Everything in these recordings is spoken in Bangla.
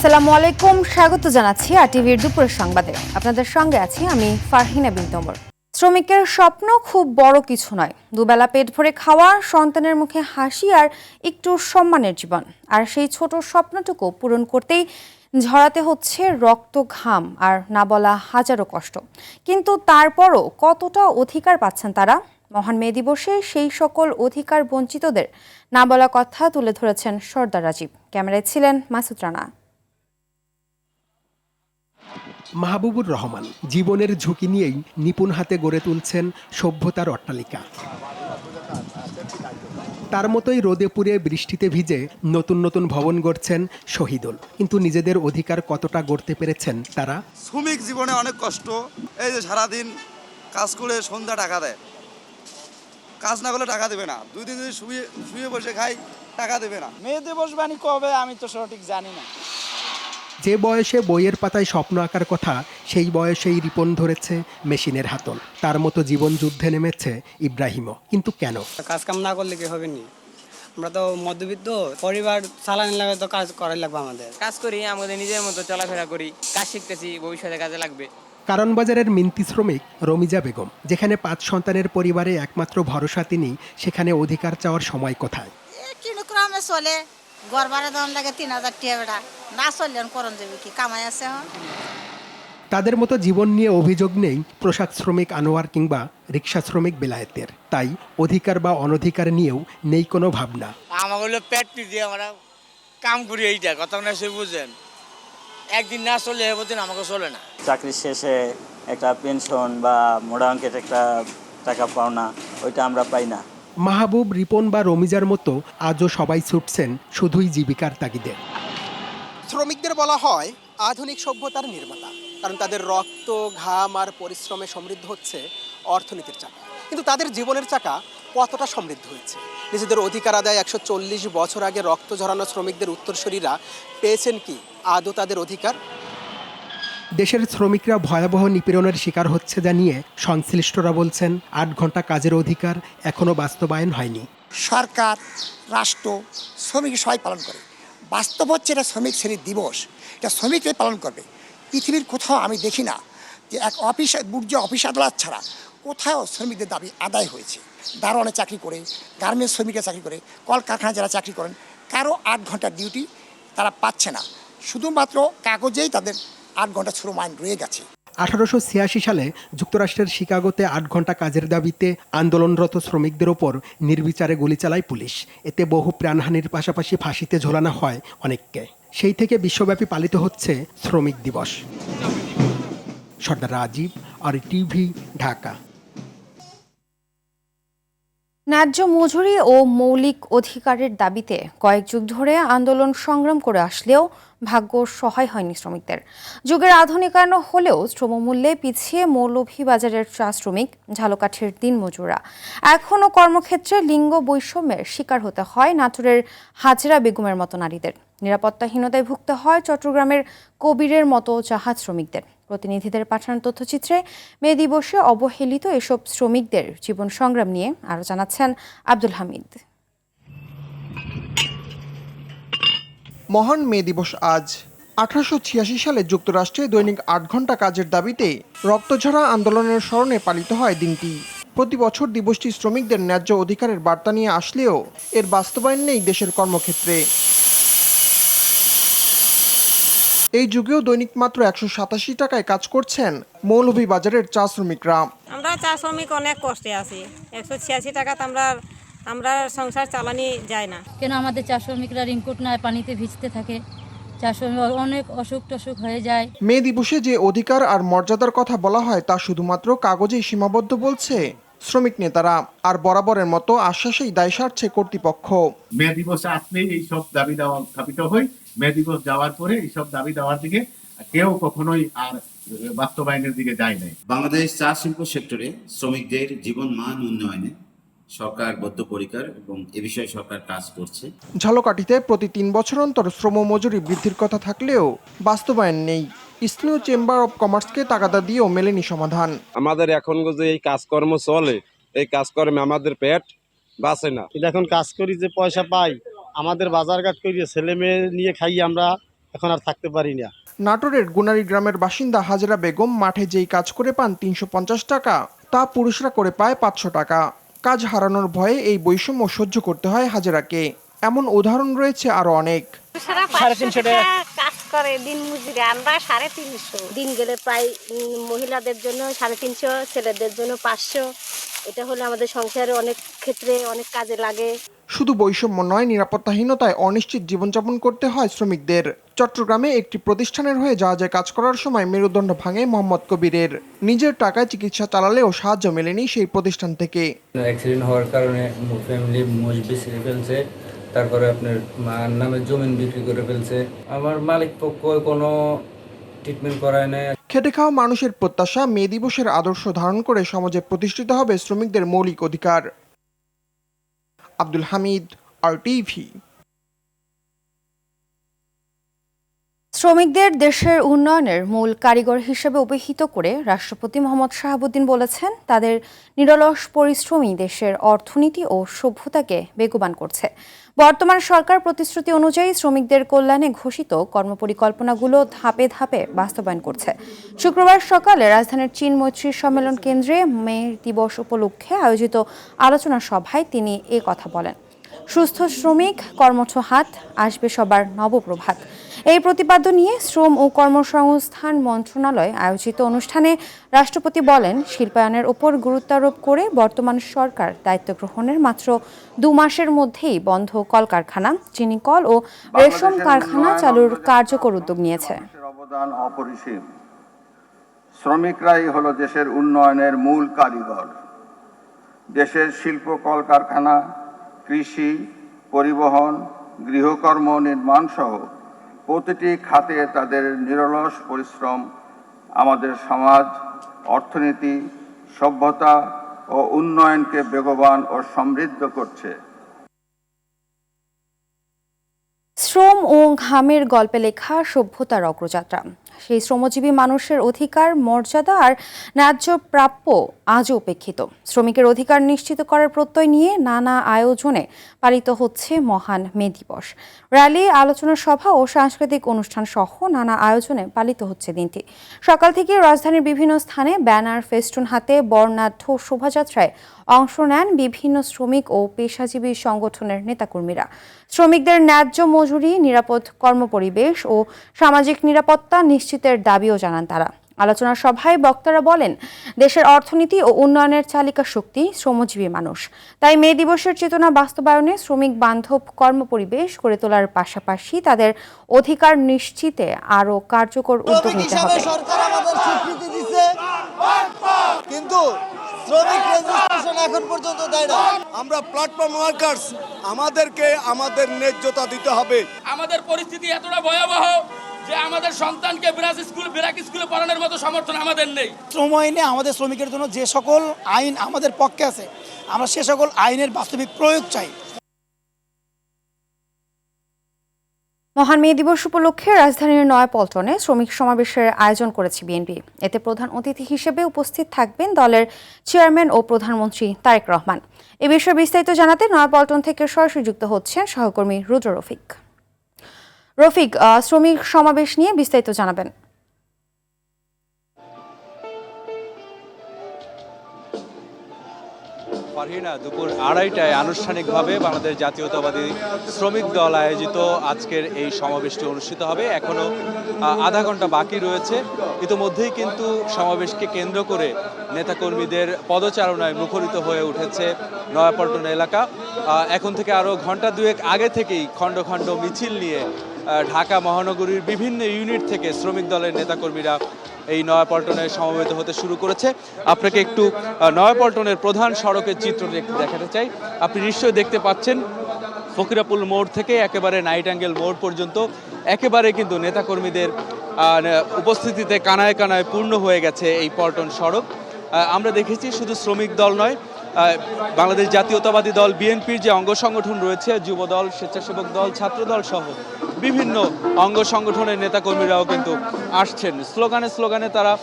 আসসালামু আলাইকুম, স্বাগত জানাচ্ছি আরটিভির দুপুরের সংবাদে। আপনাদের সঙ্গে আছি আমি ফারহিনা বিনতে ওমর। শ্রমিকের স্বপ্ন খুব বড় কিছু নয়, দুবেলা পেট ভরে খাওয়া, সন্তানের মুখে হাসি আর একটু সম্মানের জীবন। আর সেই ছোট স্বপ্নটুকু পূরণ করতেই ঝরাতে হচ্ছে রক্ত, ঘাম আর না বলা হাজারো কষ্ট। কিন্তু তারপরও কতটা অধিকার পাচ্ছেন তারা? মহান মে দিবসে সেই সকল অধিকার বঞ্চিতদের না বলা কথা তুলে ধরেছেন সর্দার রাজীব। ক্যামেরায় ছিলেন মাসুদ রানা। মাহবুবুর রহমান জীবনের ঝুঁকি নিয়েই নিপুণ হাতে গড়ে তুলছেন সভ্যতার অট্টালিকা। তার মতোই রোদে পুড়ে বৃষ্টিতে ভিজে নতুন নতুন ভবন গড়ছেন শহীদুল। কিন্তু নিজেদের অধিকার কতটা গড়তে পেরেছেন তারা? শ্রমিক জীবনে অনেক কষ্ট। এই যে সারাদিন কাজ করে সন্ধ্যা টাকা দেয়, কাজ না করলে টাকা দেবে না। 2 দিন যদি শুয়ে বসে খাই, টাকা দেবে না। মে দিবস বাণী কবে আমি তো সঠিক জানি না। যে বয়সে বইয়ের পাতায় স্বপ্ন আঁকার কথা, সেই বয়সেই রিপন ধরেছে মেশিনের হাতল। তার মতো জীবন যুদ্ধে নেমেছে ইব্রাহিমও। কিন্তু কেন? কাজ কাম না করলে কি হবে নি? আমরা তো মধ্যবিত্ত পরিবার চালানোর লাগে, তো কাজ করাই লাগবে। আমাদের কাজ করি, আমাদের নিজের মতো চলাফেরা করি, কাজ শিখতেছি, ভবিষ্যতে কাজে লাগবে। কারণ বাজারের মিন্তি শ্রমিক রমিজা বেগম। যেখানে 5 সন্তানের পরিবারে একমাত্র ভরসা তিনি, সেখানে অধিকার চাওয়ার সময় কোথায়? কিনুক্রমে চলে, ঘর ভাড়া দেওয়ার লাগে 3000 টাকা বেড়া না চললে করণ যাবে কি, কামাই আছে। তাদের মতো জীবন নিয়ে অভিযোগ নেই পোশাক শ্রমিক আনোয়ার কিংবা রিক্সা শ্রমিক বেলায়েতের। তাই অধিকার বা অনধিকার নিয়েও নেই কোনো ভাবনা। আমাকে পেট দিয়ে আমরা কাম করি, এইটা কথা না সে বুঝেন। একদিন না চলে দিন আমাকে চলে না। চাকরি শেষে একটা পেনশন বা মোটা অঙ্কের একটা টাকা পাওনা, ওইটা আমরা পাই না। মাহবুব, রিপন বা রমিজার মতো আজও সবাই ছুটছেন শুধুই জীবিকার তাগিদে। শ্রমিকদের বলা হয় আধুনিক সভ্যতার নির্মাতা, কারণ তাদের রক্ত, ঘাম আর পরিশ্রমে সমৃদ্ধ হচ্ছে অর্থনীতির চাকা। কিন্তু তাদের জীবনের চাকা কতটা সমৃদ্ধ হয়েছে? নিজেদের অধিকার আদায় 140 বছর আগে রক্ত ঝরানো শ্রমিকদের উত্তরসূরিরা পেয়েছেন কি আদৌ তাদের অধিকার? দেশের শ্রমিকরা ভয়াবহ নিপীড়নের শিকার হচ্ছে জানিয়ে সংশ্লিষ্টরা বলছেন 8 ঘন্টা কাজের অধিকার এখনো বাস্তবায়ন হয়নি। সরকার, রাষ্ট্র, শ্রমিক সবাই পালন করে। বাস্তব হচ্ছে এটা শ্রমিক শ্রেণী দিবস, এটা শ্রমিকরাই পালন করবে। পৃথিবীর কোথাও আমি দেখি না যে এক অফিস আদালত ছাড়া কোথাও শ্রমিকদের দাবি আদায় হয়েছে। দারোয়ানে চাকরি করে, গার্মেন্টস শ্রমিকরা চাকরি করে, কলকারখানায় যারা চাকরি করেন, কারো 8 ঘন্টার ডিউটি তারা পাচ্ছে না। শুধুমাত্র কাগজেই তাদের 8 ঘন্টা শ্রম আইন রয়ে গেছে। 1886 সালে যুক্তরাষ্ট্রের শিকাগোতে 8 ঘন্টা কাজের দাবিতে আন্দোলনরত শ্রমিকদের ওপর নির্বিচারে গুলি চালায় পুলিশ। এতে বহু প্রাণহানির পাশাপাশি ফাঁসিতে ঝোলানো হয় অনেককে। সেই থেকে বিশ্বব্যাপী পালিত হচ্ছে শ্রমিক দিবস। সর্দার রাজীব, আরটিভি, ঢাকা। ন্যায্য মজুরি ও মৌলিক অধিকারের দাবিতে কয়েক যুগ ধরে আন্দোলন সংগ্রাম করে আসলেও ভাগ্য সহায় হয়নি শ্রমিকদের। যুগের আধুনিকায়ন হলেও শ্রমমূল্যে পিছিয়ে মৌলভীবাজারের চা শ্রমিক, ঝালকাঠির দিনমজুররা। এখনও কর্মক্ষেত্রে লিঙ্গ বৈষম্যের শিকার হতে হয় নাটোরের হাজরা বেগমের মতো নারীদের। নিরাপত্তাহীনতায় ভুগতে হয় চট্টগ্রামের কবিরের মতো জাহাজ শ্রমিকদের। প্রতিনিধিদের পাঠানো তথ্যচিত্রে মে দিবসে অবহেলিত এসব শ্রমিকদের জীবন সংগ্রাম নিয়ে আরও জানাচ্ছেন আব্দুল হামিদ। মহান মে দিবস আজ। 1886 সালে যুক্তরাষ্ট্রে দৈনিক 8 ঘন্টা কাজের দাবিতে রক্তঝরা আন্দোলনের স্মরণে পালিত হয় দিনটি। প্রতি বছর দিবসটি শ্রমিকদের ন্যায্য অধিকারের বার্তা নিয়ে আসলেও এর বাস্তবায়ন নেই দেশের কর্মক্ষেত্রে। এই যুগেও দৈনিক মাত্র 187 টাকায় কাজ করছেন মৌলভীবাজারের চা শ্রমিকরা। আমরা চা শ্রমিক অনেক কষ্টে আছি। 186 টাকাতে আমরা সংসার চালানি যায় না। কেন আমাদের চা শ্রমিকরা রেনকোট নাই, পানিতে ভিজতে থাকে, চা শ্রমিক অনেক অসুখ টসুখ হয়ে যায়। মে দিবসে যে অধিকার আর মর্যাদার কথা বলা হয় তা শুধুমাত্র কাগজেই সীমাবদ্ধ বলছে শ্রমিক নেতারা। আর বরাবরের মতো আশ্বাসেই দায় সারছে কর্তৃপক্ষ। মে দিবসে আসলেই এইসব দাবি দেওয়া উত্থাপিত হয়। মে দিবস যাওয়ার পরে এইসব দাবি দেওয়ার দিকে কেউ কখনোই আর বাস্তবায়নের দিকে যায় নাই। বাংলাদেশ চা শিল্প সেক্টরে শ্রমিকদের জীবন মান উন্নয়নে সরকার বদ্ধপরিকর এবং এ বিষয়ে সরকার কাজ করছে। ঝালকাঠিতে প্রতি 3 বছর অন্তর শ্রম মজুরি বৃদ্ধির কথা থাকলেও বাস্তবায়ন নেই। স্থানীয় চেম্বার অব কমার্সকে তাগাদা দিয়েও মেলেনি সমাধান। আমাদের এখন যে এই কাজকর্ম চলে, এই কাজকর্মে আমাদের পেট বাঁচে না। এখন কাজ করি যে পয়সা পাই, আমাদের বাজারঘাট করিয়ে ছেলে মেয়ে নিয়ে খাই আমরা, এখন আর থাকতে পারি না। নাটোরের গুনারি গ্রামের বাসিন্দা হাজেরা বেগম মাঠে যেই কাজ করে পান 350 টাকা, তা পুরুষরা করে পায় 500 টাকা। কাজ হারানোর ভয়ে এই বৈষম্য সহ্য করতে হয় হাজেরাকে। এমন উদাহরণ রয়েছে আরো অনেক। 350 টাকা কাজ করে দিন মজুরি, আমরা 350। দিন গেলে প্রায় মহিলাদের জন্য 350, ছেলেদের জন্য 500। এটা হলে আমাদের সংসারে অনেক ক্ষেত্রে অনেক কাজে লাগে। শুধু বৈষম্য নয়, নিরাপত্তাহীনতায় অনিশ্চিত জীবনযাপন করতে হয় শ্রমিকদের। চট্টগ্রামে একটি প্রতিষ্ঠানের হয়ে জাহাজে কাজ করার সময় মেরুদণ্ড ভাঙে মোহাম্মদ কবিরের। নিজের টাকায় চিকিৎসা চালালেও সাহায্য মেলেনি সেই প্রতিষ্ঠান থেকে। অ্যাক্সিডেন্ট হওয়ার কারণে ফ্যামিলি মজবি ছেড়ে ফেলছে, তারপরে আপনার মার নামে জমি বিক্রি করে ফেলছে। আমার মালিক পক্ষ কোনো ট্রিটমেন্ট করায় না। খেটে খাওয়া মানুষের প্রত্যাশা, মে দিবসের আদর্শ ধারণ করে সমাজে প্রতিষ্ঠিত হবে শ্রমিকদের মৌলিক অধিকার। আব্দুল হামিদ, RTV। শ্রমিকদের দেশের উন্নয়নের মূল কারিগর হিসেবে অভিহিত করে রাষ্ট্রপতি মোহাম্মদ শাহাবুদ্দিন বলেছেন, তাদের নিরলস পরিশ্রমই দেশের অর্থনীতি ও সভ্যতাকে বেগবান করছে। বর্তমান সরকার প্রতিশ্রুতি অনুযায়ী শ্রমিকদের কল্যাণে ঘোষিত কর্মপরিকল্পনাগুলো ধাপে ধাপে বাস্তবায়ন করছে। শুক্রবার সকালে রাজধানীর চীন মৈত্রী সম্মেলন কেন্দ্রে মে দিবস উপলক্ষে আয়োজিত আলোচনা সভায় তিনি এ কথা বলেন। সুস্থ শ্রমিক, কর্মঠ হাত, আসবে সবার নবপ্রভাত, এই প্রতিপাদ্য নিয়ে শ্রম ও কর্মসংস্থান মন্ত্রণালয় আয়োজিত অনুষ্ঠানে রাষ্ট্রপতি বলেন, শিল্পায়নের ওপর গুরুত্ব আরোপ করে বর্তমান সরকার দায়িত্ব গ্রহণের মাত্র 2 মাসের মধ্যেই বন্ধ কলকারখানা, চিনি কল ও রেশম কারখানা চালুর কার্যকর উদ্যোগ নিয়েছে। অবদান অপরিসীম। শ্রমিকরাই হলো দেশের উন্নয়নের মূল কারিগর। দেশের শিল্প কলকারখানা, কৃষি, পরিবহন, গৃহকর্ম নির্মাণ সহ প্রতিটি খাতে তাদের নিরলস পরিশ্রম আমাদের সমাজ, অর্থনীতি, সভ্যতা ও উন্নয়নকে বেগবান ও সমৃদ্ধ করছে। শ্রম ও ঘামের গল্পে লেখা সভ্যতার অগ্রযাত্রা, সেই শ্রমজীবী মানুষের অধিকার, মর্যাদা আর ন্যায্য প্রাপ্য আজও উপেক্ষিত। শ্রমিকের অধিকার নিশ্চিত করার প্রত্যয় নিয়ে নানা আয়োজনে পালিত হচ্ছে মহান মে দিবস। র্যালি, আলোচনা সভা ও সাংস্কৃতিক অনুষ্ঠান সহ নানা আয়োজনে পালিত হচ্ছে দিনটি। সকাল থেকে রাজধানীর বিভিন্ন স্থানে ব্যানার, ফেস্টুন হাতে বর্ণাঢ্য শোভাযাত্রায় অংশ নেন বিভিন্ন শ্রমিক ও পেশাজীবী সংগঠনের নেতাকর্মীরা। শ্রমিকদের ন্যায্য মজুরি, নিরাপদ কর্মপরিবেশ ও সামাজিক নিরাপত্তা নিশ্চিতের দাবিও জানান তারা। আলোচনা সভায় বক্তারা বলেন, দেশের অর্থনীতি ও উন্নয়নের চালিকা শক্তি শ্রমজীবী মানুষ। তাই মে দিবসের চেতনা বাস্তবায়নে শ্রমিক বান্ধব কর্মপরিবেশ গড়ে তোলার পাশাপাশি তাদের অধিকার নিশ্চিতে আরও কার্যকর উদ্যোগ নিতে হবে। সরকার আমাদের স্বীকৃতি দিচ্ছে, কিন্তু শ্রমিক রেজিস্ট্রেশন এখন পর্যন্ত দেয় না। আমরা প্ল্যাটফর্ম ওয়ার্কার্স, আমাদেরকে আমাদের ন্যায্যতা দিতে হবে। আমাদের পরিস্থিতি এতটা ভয়াবহ যে আমাদের সন্তানকে ব্রাক স্কুলে পড়ানোর মতো সমর্থন আমাদের নেই। শ্রম আইনে আমাদের শ্রমিকের জন্য যে সকল আইন আমাদের পক্ষে আছে, আমরা সে সকল আইনের বাস্তবিক প্রয়োগ চাই। মহান মে দিবস উপলক্ষে রাজধানীর নয়াপল্টনে শ্রমিক সমাবেশের আয়োজন করেছে বিএনপি। এতে প্রধান অতিথি হিসেবে উপস্থিত থাকবেন দলের চেয়ারম্যান ও প্রধানমন্ত্রী তারেক রহমান। এ বিষয়ে বিস্তারিত জানাতে নয়াপল্টন থেকে সরাসরি যুক্ত হচ্ছেন সহকর্মী রুদ্র রফিক। রফিক, শ্রমিক সমাবেশ নিয়ে বিস্তারিত জানাবেন। ফারহিনা, দুপুর 2:30টায় আনুষ্ঠানিকভাবে বাংলাদেশ জাতীয়তাবাদী শ্রমিক দল আয়োজিত আজকের এই সমাবেশটি অনুষ্ঠিত হবে। এখনো আধা ঘন্টা বাকি রয়েছে। ইতিমধ্যেই কিন্তু সমাবেশকে কেন্দ্র করে নেতাকর্মীদের পদচারণায় মুখরিত হয়ে উঠেছে নয়াপল্টন এলাকা। এখন থেকে আরও ঘন্টা দুয়েক আগে থেকেই খণ্ড খণ্ড মিছিল নিয়ে ঢাকা মহানগরীর বিভিন্ন ইউনিট থেকে শ্রমিক দলের নেতাকর্মীরা এই নয়াপল্টনে সমবেত হতে শুরু করেছে। আপনাকে একটু নয়াপল্টনের প্রধান সড়কের চিত্র দেখাতে চাই। আপনি নিশ্চয়ই দেখতে পাচ্ছেন ফকিরাপুল মোড় থেকে একেবারে নাইট অ্যাঙ্গেল মোড় পর্যন্ত একেবারে কিন্তু নেতাকর্মীদের উপস্থিতিতে কানায় কানায় পূর্ণ হয়ে গেছে এই পল্টন সড়ক। আমরা দেখেছি শুধু শ্রমিক দল নয়, বাংলাদেশ জাতীয়তাবাদী দল বিএনপির যে অঙ্গ সংগঠন রয়েছে, যুবদল, স্বেচ্ছাসেবক দল, ছাত্রদল সহ বিভিন্ন অঙ্গ সংগঠনের নেতাকর্মীরাও কিন্তু আসছেন। স্লোগানে তারা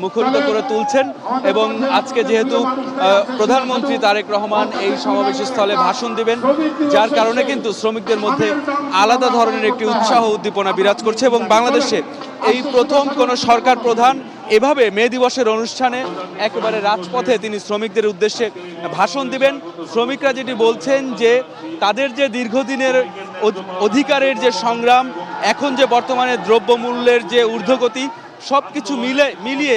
মুখরিত করে তুলছেন এবং আজকে যেহেতু প্রধানমন্ত্রী তারেক রহমান এই সমাবেশ স্থলে ভাষণ দিবেন, যার কারণে কিন্তু শ্রমিকদের মধ্যে আলাদা ধরনের একটি উৎসাহ উদ্দীপনা বিরাজ করছে এবং বাংলাদেশে এই প্রথম কোনো সরকার প্রধান এভাবে মে দিবসের অনুষ্ঠানে একেবারে রাজপথে তিনি শ্রমিকদের উদ্দেশ্যে ভাষণ দিবেন। শ্রমিকরা যেটি বলছেন যে তাদের যে দীর্ঘদিনের অধিকারের যে সংগ্রাম, এখন যে বর্তমানে দ্রব্যমূল্যের যে ঊর্ধ্বগতি, সব কিছু মিলিয়ে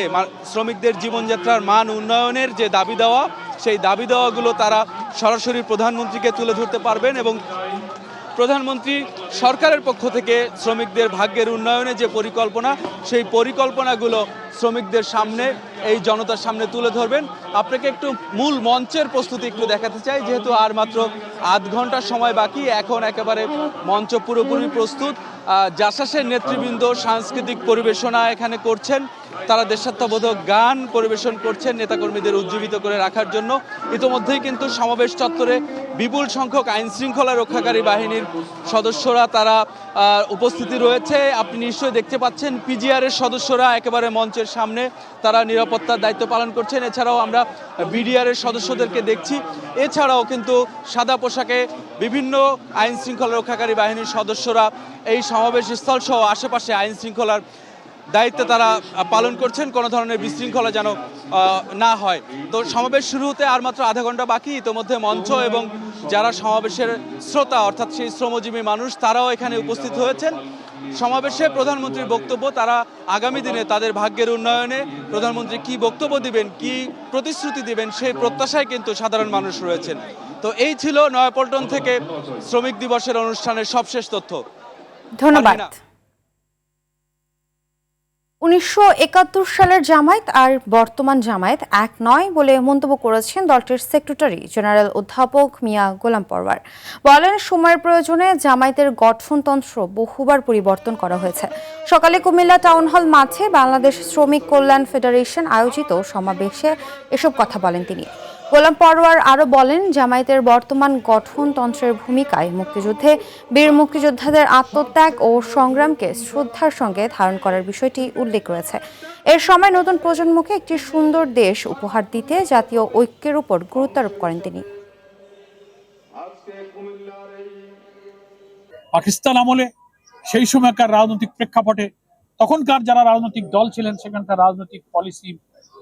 শ্রমিকদের জীবনযাত্রার মান উন্নয়নের যে দাবি দেওয়া, সেই দাবি দেওয়াগুলো তারা সরাসরি প্রধানমন্ত্রীকে তুলে ধরতে পারবেন এবং প্রধানমন্ত্রী সরকারের পক্ষ থেকে শ্রমিকদের ভাগ্যের উন্নয়নে যে পরিকল্পনা, সেই পরিকল্পনাগুলো শ্রমিকদের সামনে, এই জনতার সামনে তুলে ধরবেন। আপনাকে একটু মূল মঞ্চের প্রস্তুতি একটু দেখাতে চাই, যেহেতু আর মাত্র আধ ঘন্টার সময় বাকি। এখন একেবারে মঞ্চ পুরোপুরি প্রস্তুত। জাসাসের নেতৃবৃন্দ সাংস্কৃতিক পরিবেশনা এখানে করছেন, তারা দেশাত্মবোধক গান পরিবেশন করছেন নেতাকর্মীদের উজ্জীবিত করে রাখার জন্য। ইতোমধ্যেই কিন্তু সমাবেশ চত্বরে বিপুল সংখ্যক আইন শৃঙ্খলা রক্ষাকারী বাহিনীর সদস্যরা তারা উপস্থিতি রয়েছে। আপনি নিশ্চয়ই দেখতে পাচ্ছেন পিজিআরের সদস্যরা একেবারে মঞ্চের সামনে তারা নিরাপত্তার দায়িত্ব পালন করছেন। এছাড়াও আমরা বিডিআরের সদস্যদেরকে দেখছি। এছাড়াও কিন্তু সাদা পোশাকে বিভিন্ন আইন শৃঙ্খলা রক্ষাকারী বাহিনীর সদস্যরা এই সমাবেশ স্থল সহ আশেপাশে আইন শৃঙ্খলার দায়িত্ব তারা পালন করছেন, কোনো ধরনের বিশৃঙ্খলা যেন না হয়। তো সমাবেশ শুরু হতে আর মাত্র আধা ঘন্টা বাকি। ইতোমধ্যে মঞ্চ এবং যারা সমাবেশের শ্রোতা অর্থাৎ সেই শ্রমজীবী মানুষ তারাও এখানে উপস্থিত হয়েছেন। সমাবেশে প্রধানমন্ত্রীর বক্তব্য, তারা আগামী দিনে তাদের ভাগ্যের উন্নয়নে প্রধানমন্ত্রী কি বক্তব্য দিবেন, কি প্রতিশ্রুতি দিবেন, সেই প্রত্যাশায় কিন্তু সাধারণ মানুষ রয়েছেন। তো এই ছিল নয়াপল্টন থেকে শ্রমিক দিবসের অনুষ্ঠানের সবশেষ তথ্য। ধন্যবাদ। 1971 সালের জামায়াত আর বর্তমান জামায়াত এক নয় বলে মন্তব্য করেছেন দলটির সেক্রেটারি জেনারেল অধ্যাপক মিয়া গোলাম পরওয়ার। বলেন, সময়ের প্রয়োজনে জামায়াতের গঠনতন্ত্র বহুবার পরিবর্তন করা হয়েছে। সকালে কুমিল্লা টাউন হল মাঠে বাংলাদেশ শ্রমিক কল্যাণ ফেডারেশন আয়োজিত সমাবেশে এসব কথা বলেন তিনি। গোলাম পরওয়ার আরও বলেন, জামায়াতের বর্তমান গঠনতন্ত্রের ভূমিকায় মুক্তিযুদ্ধে বীর মুক্তিযোদ্ধাদের আত্মত্যাগ ও সংগ্রামকে শ্রদ্ধার সঙ্গে ধারণ করার বিষয়টি উল্লেখ রয়েছে। এর সময় নতুন প্রজন্মকে একটি সুন্দর দেশ উপহার দিতে জাতীয় ঐক্যের উপর গুরুত্ব আরোপ করেন তিনি। পাকিস্তান আমলে সেই সময়কার রাজনৈতিক প্রেক্ষাপটে তখনকার যারা রাজনৈতিক দল ছিলেন সেখানকার রাজনৈতিক পলিসি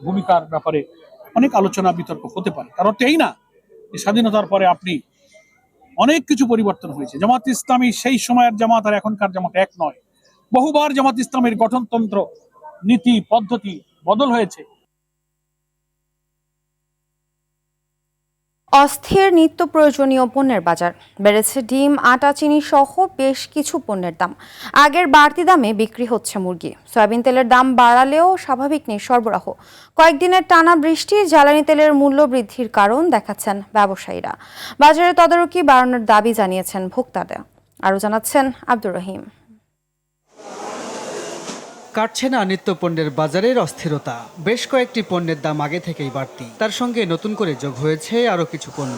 ভূমিকার ব্যাপারে অনেক আলোচনা বিতর্ক হতে পারে। কারণ এই না যে স্বাধীনতার পরে আপনি অনেক কিছু পরিবর্তন হয়েছে। জামাত ইসলামী সেই সময়ের জামাত আর এখনকার জামাত এক নয়। বহুবার জামাত ইসলামের গঠনতন্ত্র, নীতি, পদ্ধতি বদল হয়েছে। অস্থির নিত্য প্রয়োজনীয় পণ্যের বাজার বেড়েছে। ডিম, আটা, চিনি সহ বেশ কিছু পণ্যের দাম। আগের বাড়তি দামে বিক্রি হচ্ছে মুরগি। সয়াবিন তেলের দাম বাড়ালেও স্বাভাবিক নেই সরবরাহ। কয়েকদিনের টানা বৃষ্টি জ্বালানি তেলের মূল্য বৃদ্ধির কারণ দেখাচ্ছেন ব্যবসায়ীরা। বাজারে তদারকি বাড়ানোর দাবি জানিয়েছেন ভোক্তারা। আরও জানাচ্ছেন আব্দুর রহিম। কাটছে না নিত্যপণ্যের বাজারের অস্থিরতা। বেশ কয়েকটি পণ্যের দাম আগে থেকেই বাড়তি, তার সঙ্গে নতুন করে যোগ হয়েছে আরও কিছু পণ্য।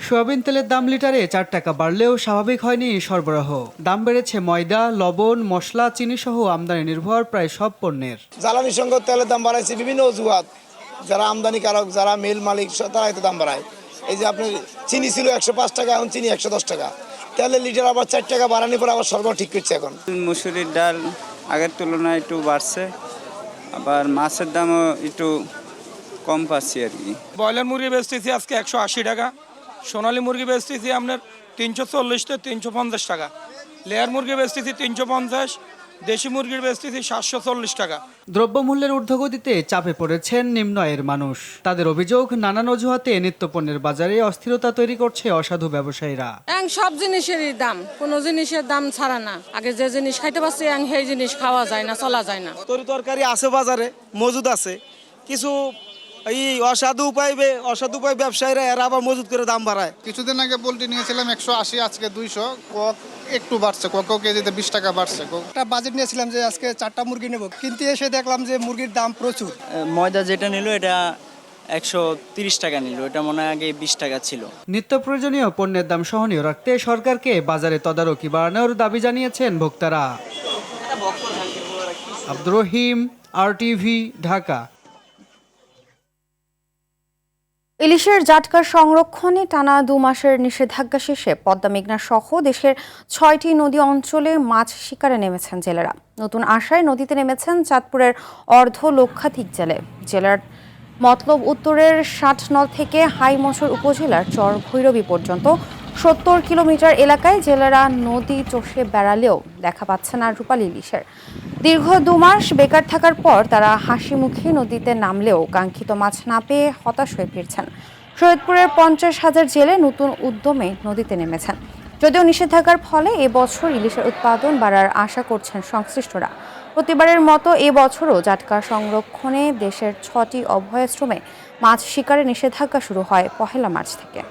সোয়াবিন তেলের দাম লিটারে 4 টাকা বাড়লেও স্বাভাবিক হয়নি সরবরাহ। দাম বেড়েছে ময়দা, লবণ, মশলা, চিনি সহ আমদানি নির্ভর প্রায় সব পণ্যের। জ্বালানি সঙ্গে তেলের দাম বাড়াইছে বিভিন্ন অজুহাত। যারা আমদানিকারক, যারা মিল মালিক, তারা এত দাম বাড়ায়। এই যে আপনার চিনি ছিল 105 টাকা, এখন চিনি 110 টাকা। তেলের লিটার আবার 4 টাকা বাড়ানোর পর আবার সরবরাহ ঠিক করছে। এখন মুসুরির ডাল আগের তুলনায় একটু বাড়ছে, আবার মাছের দামও একটু কম পাচ্ছি আর কি। ব্রয়লার মুরগি বেচতেছি আজকে 180 টাকা, সোনালী মুরগি বেচতেছি আপনার 340 থেকে 350 টাকা, লেয়ার মুরগি বেচতেছি 350, দেশি মুরগির বেচতেছি 740 টাকা। দ্রব্যমূল্যের ঊর্ধ্বগতিতে চাপে পড়েছেন নিম্ন আয়ের মানুষ। তাদের অভিযোগ, নানান অজুহাতে নিত্যপণ্যের বাজারে অস্থিরতা তৈরি করছে অসাধু ব্যবসায়ীরা। সব জিনিসেরই দাম, কোনো জিনিসের দাম ছাড়া না। আগে যে জিনিস খাইতে পারছি সেই জিনিস খাওয়া যায় না, চলা যায় না। তরকারি আছে বাজারে মজুদ আছে, কিছু এই অসাধু উপায় ব্যবসায়ীরা এরা আবার মজুদ করে দাম বাড়ায়। কিছুদিন আগে পোলট্রি নিয়েছিলাম 180, আজকে 200। কক একটু বাড়ছে, কক কেজিতে 20 টাকা বাড়ছে। একটা বাজেট নিয়েছিলাম যে আজকে 4টা মুরগি নেব, কিন্তু এসে দেখলাম যে মুরগির দাম প্রচুর। ময়দা যেটা নিল এটা 130 টাকা নিল, এটা মনে হয় আগে 20 টাকা ছিল। নিত্য প্রয়োজনীয় পণ্যের দাম সহনীয় রাখতে সরকারকে বাজারে তদারকি বাড়ানোর দাবি জানিয়েছেন ভোক্তারা। আব্দুর রহিম, RTV, ঢাকা। ইলিশের জাটকা সংরক্ষণে টানা 2 মাসের নিষেধাজ্ঞা শেষে পদ্মা মেঘনা সহ দেশের 6টি নদী অঞ্চলে মাছ শিকারে নেমেছেন জেলেরা। নতুন আশায় নদীতে নেমেছেন চাঁদপুরের অর্ধলক্ষাধিক জেলে। জেলার মতলব উত্তরের 60 নল থেকে হাইমচর উপজেলার চর ভৈরবী পর্যন্ত 70 কিলোমিটার এলাকায় জেলেরা নদী চষে বেড়ালেও দেখা পাচ্ছে না রূপালী ইলিশের। দীর্ঘ 2 মাস বেকার থাকার পর তারা হাসি মুখে নদীতে নামলেও কাঙ্ক্ষিত মাছ না পেয়ে হতাশ হয়ে ফিরছেন। শরীয়তপুরের 50,000 জেলে নতুন উদ্যমে নদীতে নেমেছেন। যদিও নিষেধাজ্ঞার ফলে এবছর ইলিশের উৎপাদন বাড়ার আশা করছেন সংশ্লিষ্টরা। প্রতিবারের মতো এবছরও জাটকা সংরক্ষণে দেশের 6টি অভয়াশ্রমে মাছ শিকারে নিষেধাজ্ঞা শুরু হয় 1 মার্চ থেকে।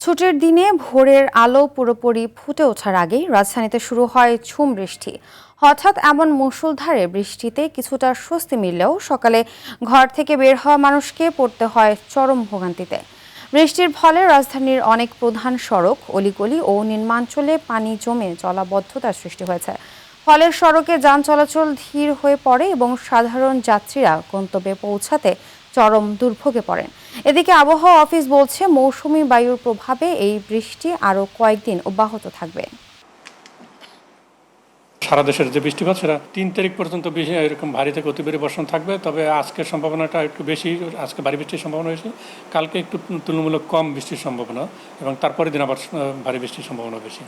ছুটির দিনে ভোরের আলো পুরোপুরি ফুটে ওঠার আগেই রাজধানীতে শুরু হয় ঝুম বৃষ্টি। হঠাৎ এমন মুষলধারে বৃষ্টিতে কিছুটা স্বস্তি মিললেও সকালে ঘর থেকে বের হওয়া মানুষকে পড়তে হয় চরম ভোগান্তিতে। বৃষ্টির ফলে রাজধানীর অনেক প্রধান সড়ক, অলিগলি ও নিম্নাঞ্চলে পানি জমে জলাবদ্ধতার সৃষ্টি হয়েছে। ফলে সড়কে যান চলাচল ধীর হয়ে পড়ে এবং সাধারণ যাত্রীরা গন্তব্যে পৌঁছাতে চরম দুর্ভোগে পড়েন। এদিকে আবহাওয়া অফিস বলছে মৌসুমী বায়ুর প্রভাবে এই বৃষ্টি আরও কয়েকদিন অব্যাহত থাকবে। সারা দেশের যে বৃষ্টিপাত সেটা 3 তারিখ পর্যন্ত বেশি এরকম ভারী থেকে অতি ভারী বর্ষণ থাকবে। তবে আজকের সম্ভাবনাটা একটু বেশি, আজকে ভারী বৃষ্টির সম্ভাবনা বেশি, কালকে একটু তুলনামূলক কম বৃষ্টির সম্ভাবনা এবং তারপরে দিন আবার ভারী বৃষ্টির সম্ভাবনা বেশি।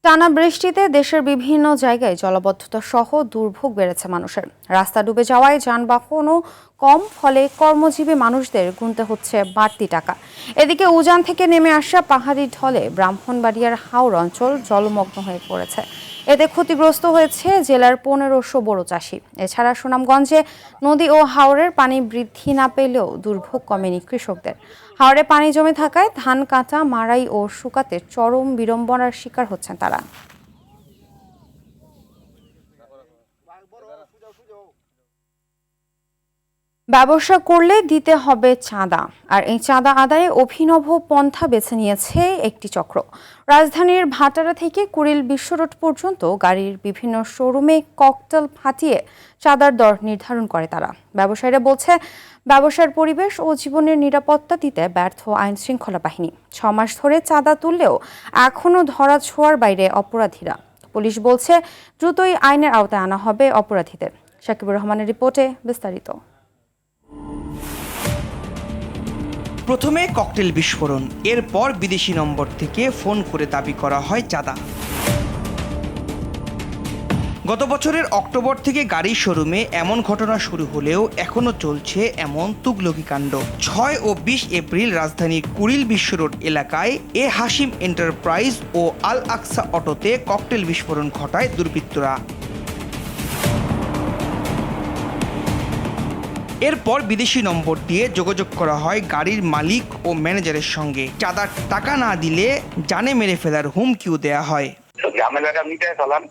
টানা বৃষ্টিতে দেশের বিভিন্ন জায়গায় জলাবদ্ধতা সহ দুর্ভোগ বেড়েছে মানুষের। রাস্তা ডুবে যাওয়ায় যানবাহনও কম, ফলে কর্মজীবী মানুষদের গুনতে হচ্ছে বাড়তি টাকা। এদিকে উজান থেকে নেমে আসা পাহাড়ি ঢলে ব্রাহ্মণবাড়িয়ার হাওর অঞ্চল জলমগ্ন হয়ে পড়েছে। এতে ক্ষতিগ্রস্ত হয়েছে জেলার 1500 বড় চাষি। এছাড়া সুনামগঞ্জে নদী ও হাওরের পানি বৃদ্ধি না পেলেও দুর্ভোগ কমেনি কৃষকদের। হাওরে পানি জমে থাকায় ধান কাটা, মাড়াই ও শুকাতে চরম বিড়ম্বনার শিকার হচ্ছেন তারা। ব্যবসা করলে দিতে হবে চাঁদা, আর এই চাঁদা আদায়ে অভিনব পন্থা বেছে নিয়েছে একটি চক্র। রাজধানীর ভাটারা থেকে কুড়িল বিশ্ব রোড পর্যন্ত গাড়ির বিভিন্ন শোরুমে ককটেল ফাটিয়ে চাঁদার দর নির্ধারণ করে তারা। ব্যবসায়ীরা বলছে, ব্যবসার পরিবেশ ও জীবনের নিরাপত্তা দিতে ব্যর্থ আইন শৃঙ্খলা বাহিনী। 6 মাস ধরে চাঁদা তুললেও এখনও ধরা ছোঁয়ার বাইরে অপরাধীরা। পুলিশ বলছে দ্রুতই আইনের আওতায় আনা হবে অপরাধীদের। শাকিবুর রহমানের রিপোর্টে বিস্তারিত। প্রথমে ককটেল বিস্ফোরণ, এরপর বিদেশি নম্বর থেকে ফোন করে দাবি করা হয় চাঁদা। গত বছরের অক্টোবর থেকে গাড়ির শোরুমে এমন ঘটনা শুরু হলেও এখনও চলছে এমন তুগলকি কাণ্ড। 6 ও 20 এপ্রিল রাজধানীর কুড়িল বিশ্ব রোড এলাকায় এ হাশিম এন্টারপ্রাইজ ও আল আকসা অটোতে ককটেল বিস্ফোরণ ঘটায় দুর্বৃত্তরা। এরপর বিদেশি নম্বর দিয়ে যোগাযোগ করা হয় গাড়ির মালিক ও ম্যানেজারের সঙ্গে। চাঁদার টাকা না দিলে জানে মেরে ফেলার হুমকিও দেয়া হয়। ঝামেলাটা মিটায় ফেলান,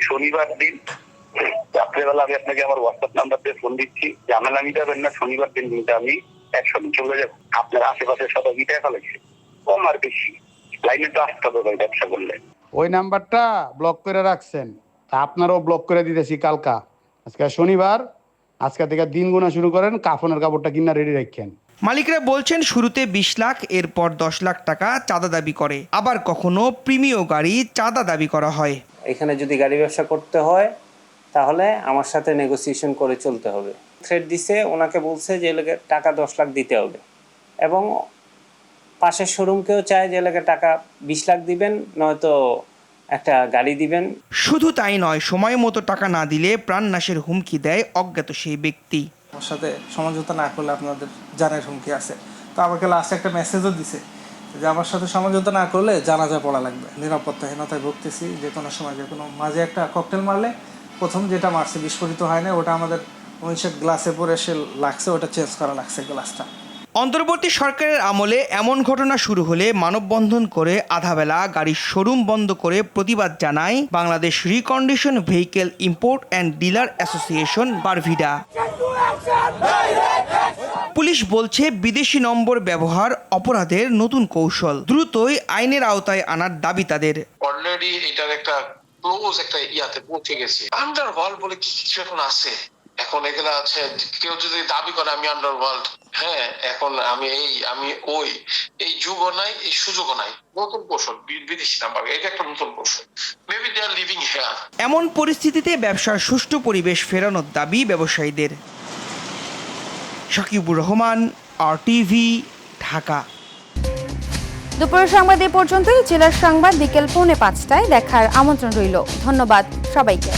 শনিবার দিন রাত্রেবেলা আমি আপনাকে আমার হোয়াটসঅ্যাপ নাম্বার দিয়ে ফোন দিচ্ছি। ঝামেলা মিটাবেন না, শনিবার দিন কিন্তু আমি একসঙ্গে চলে যাবো। আপনার আশেপাশে সবাই মিটায় ফেলেছে, কম আর বেশি লাইনে তো আসতে হবে ভাই ব্যবসা করলে। ওই নাম্বারটা ব্লক করে রাখছেন, আপনারও ব্লক করে দিতেছি কালকা। আজকে শনিবার, আজকে থেকে দিন গোনা শুরু করেন, কাফনের কাপড়টা কিনা রেডি রাখেন। মালিকরা বলছেন শুরুতে 20 লাখ, এরপর 10 লাখ টাকা চাঁদা দাবি করে। আবার কখনো প্রিমিয় গাড়ি চাঁদা দাবি করা হয়। এখানে যদি গাড়ি ব্যবসা করতে হয় তাহলে আমার সাথে নেগোসিয়েশন করে চলতে হবে। থ্রেট দিছে, ওনাকে বলছে যে টাকা 10 লাখ দিতে হবে, এবং পাশের শোরুমকেও চায় যে টাকা 20 লাখ দিবেন, নয়তো একটা গাড়ি দিবেন। শুধু তাই নয়, সময় মতো টাকা না দিলে প্রাণনাশের হুমকি দেয় অজ্ঞাত সেই ব্যক্তি। আমার সাথে সমঝোতা না করলে আপনাদের জানের হুমকি আছে। তো আমাকে লাস্টে একটা মেসেজও দিছে যে আমার সাথে সমঝোতা না করলে জানাজা পড়া লাগবে। নিরাপত্তাহীনতায় ভুগতেছি, যে কোনো সময় যে কোনো মাঝে একটা ককটেল মারলে প্রথম যেটা মারছে বিস্ফোরিত হয় না, ওটা আমাদের উইন্ডশিল্ড গ্লাসে পরে এসে লাগছে, ওটা চেঞ্জ করা লাগছে গ্লাসটা। অন্তর্বর্তী সরকারের আমলে এমন ঘটনা শুরু হলে মানববন্ধন করে আধাবেলা গাড়ির শোরুম বন্ধ করে প্রতিবাদ জানায় Bangladesh recondition vehicle import and dealer association BARVIDA. Police বলছে বিদেশি নম্বর ব্যবহার অপরাধের নতুন কৌশল, দ্রুতই আইনের আওতায় আনার দাবি তাদের। অলরেডি এটার একটা ক্লোজ একটা ইয়াতে পৌঁছে গেছে। আন্ডারওয়ার্ল্ড বলে কিছু এখন আছে, এখন এগুলা আছে। কেউ যদি দাবি করে আমি আন্ডারওয়ার্ল্ড, হ্যাঁ এখন আমি এই যুগও নাই, এই সুযোগও নাই। নতুন কৌশল, বিদেশি নাম্বার, এটা একটা নতুন কৌশল। Maybe they are living here. এমন পরিস্থিতিতে ব্যবসার সুষ্ঠু পরিবেশ ফেরানোর দাবি ব্যবসায়ীদের। শাকিবুর রহমান, RTV, ঢাকা। দুপুরের সংবাদ এ পর্যন্তই। জেলার সংবাদ বিকেল 4:45টায় দেখার আমন্ত্রণ রইল। ধন্যবাদ সবাইকে।